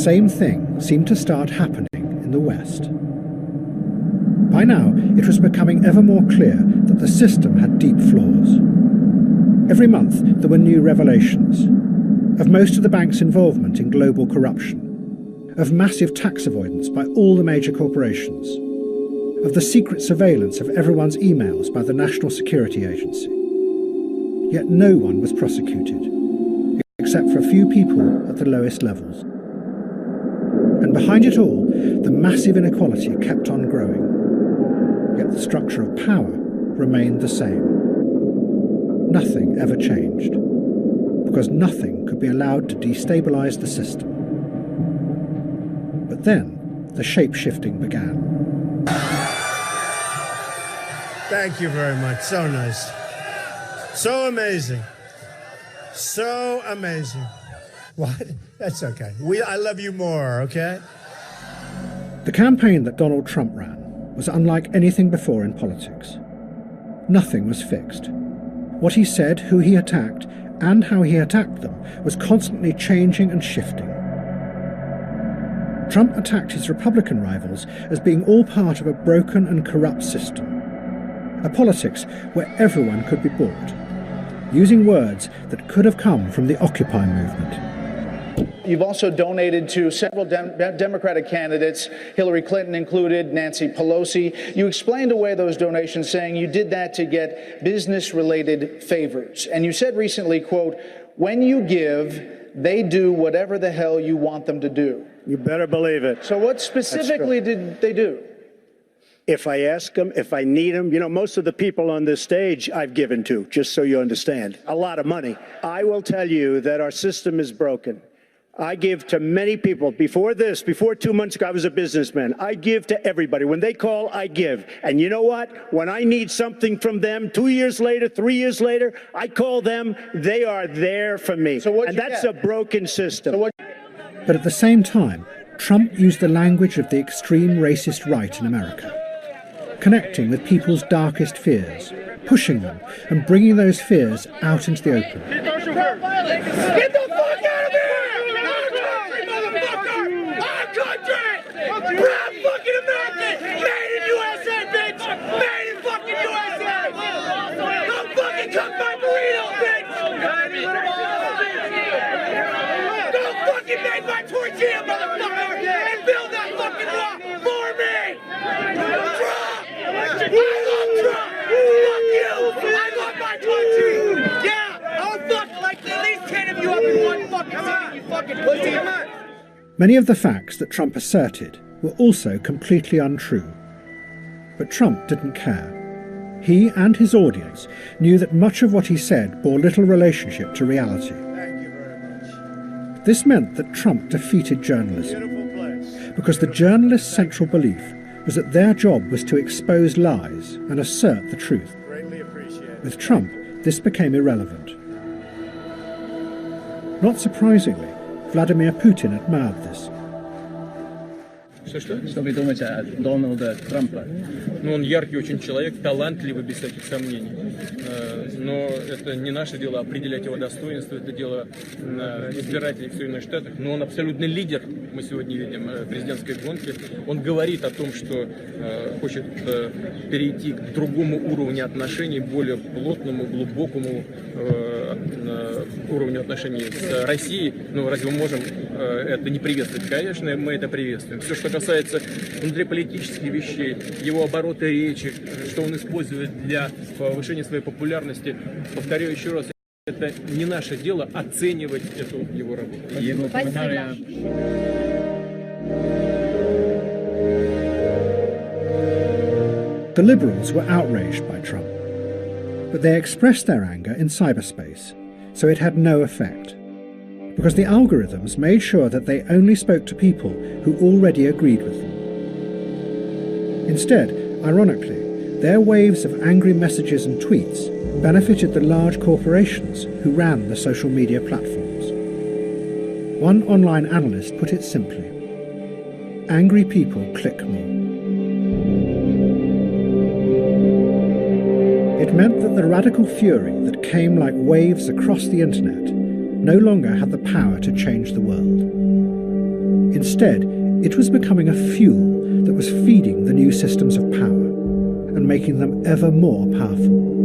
same thing seemed to start happening in the West. By now, it was becoming ever more clear that the system had deep flaws. Every month, there were new revelations of most of the bank's involvement in global corruption, of massive tax avoidance by all the major corporations, of the secret surveillance of everyone's emails by the National Security Agency. Yet no one was prosecuted, except for a few people at the lowest levels. And behind it all, the massive inequality kept on growing. Yet the structure of power remained the same. Nothing ever changed, because nothing could be allowed to destabilize the system. But then, the shape-shifting began. Thank you very much. So nice. So amazing. So amazing. What? That's okay. I love you more, okay? The campaign that Donald Trump ran was unlike anything before in politics. Nothing was fixed. What he said, who he attacked, and how he attacked them was constantly changing and shifting. Trump attacked his Republican rivals as being all part of a broken and corrupt system, a politics where everyone could be bought, using words that could have come from the Occupy movement. You've also donated to several Democratic candidates, Hillary Clinton included, Nancy Pelosi. You explained away those donations, saying you did that to get business-related favors. And you said recently, quote, "When you give, they do whatever the hell you want them to do." You better believe it. So what specifically did they do? If I ask them, if I need them, you know, most of the people on this stage I've given to, just so you understand, a lot of money. I will tell you that our system is broken. I give to many people. Before 2 months ago, I was a businessman. I give to everybody. When they call, I give. And you know what? When I need something from them, 2 years later, 3 years later, I call them. They are there for me. And that's a broken system. But at the same time, Trump used the language of the extreme racist right in America, connecting with people's darkest fears, pushing them and bringing those fears out into the open. Get the fuck out of here! Proud fucking American! Made in USA, bitch! Made in fucking USA! Don't fucking cook my burrito, bitch! Don't fucking make my tortilla, motherfucker! And build that fucking wall for me! Trump! I love Trump! Fuck you! I love my country! Yeah! I'll fuck like at least 10 of you up in one fucking city, you fucking pussy! Come on! Many of the facts that Trump asserted were also completely untrue. But Trump didn't care. He and his audience knew that much of what he said bore little relationship to reality. Thank you very much. This meant that Trump defeated journalism, because the journalists' central belief was that their job was to expose lies and assert the truth. Greatly appreciated. With Trump, this became irrelevant. Not surprisingly, Vladimir Putin admired this. Что вы думаете о Дональде Трампе? Ну, он яркий очень человек, талантливый, без всяких сомнений. Но это не наше дело определять его достоинство, это дело избирателей в Соединенных Штатах. Но он абсолютный лидер, мы сегодня видим, президентской гонки. Он говорит о том, что хочет перейти к другому уровню отношений, более плотному, глубокому уровню отношений с Россией. Ну, разве мы можем это не приветствовать? Конечно, мы это приветствуем. Все, что касается внутриполитических вещей, его обороты речи, что он использует для повышения своей популярности, повторяю еще раз, это не наше дело оценивать эту его работу. Спасибо. The liberals were outraged by Trump, but they expressed their anger in cyberspace, so it had no effect, because the algorithms made sure that they only spoke to people who already agreed with them. Instead, ironically, their waves of angry messages and tweets benefited the large corporations who ran the social media platforms. One online analyst put it simply: angry people click more. It meant that the radical fury that came like waves across the internet no longer had the power to change the world. Instead, it was becoming a fuel that was feeding the new systems of power and making them ever more powerful.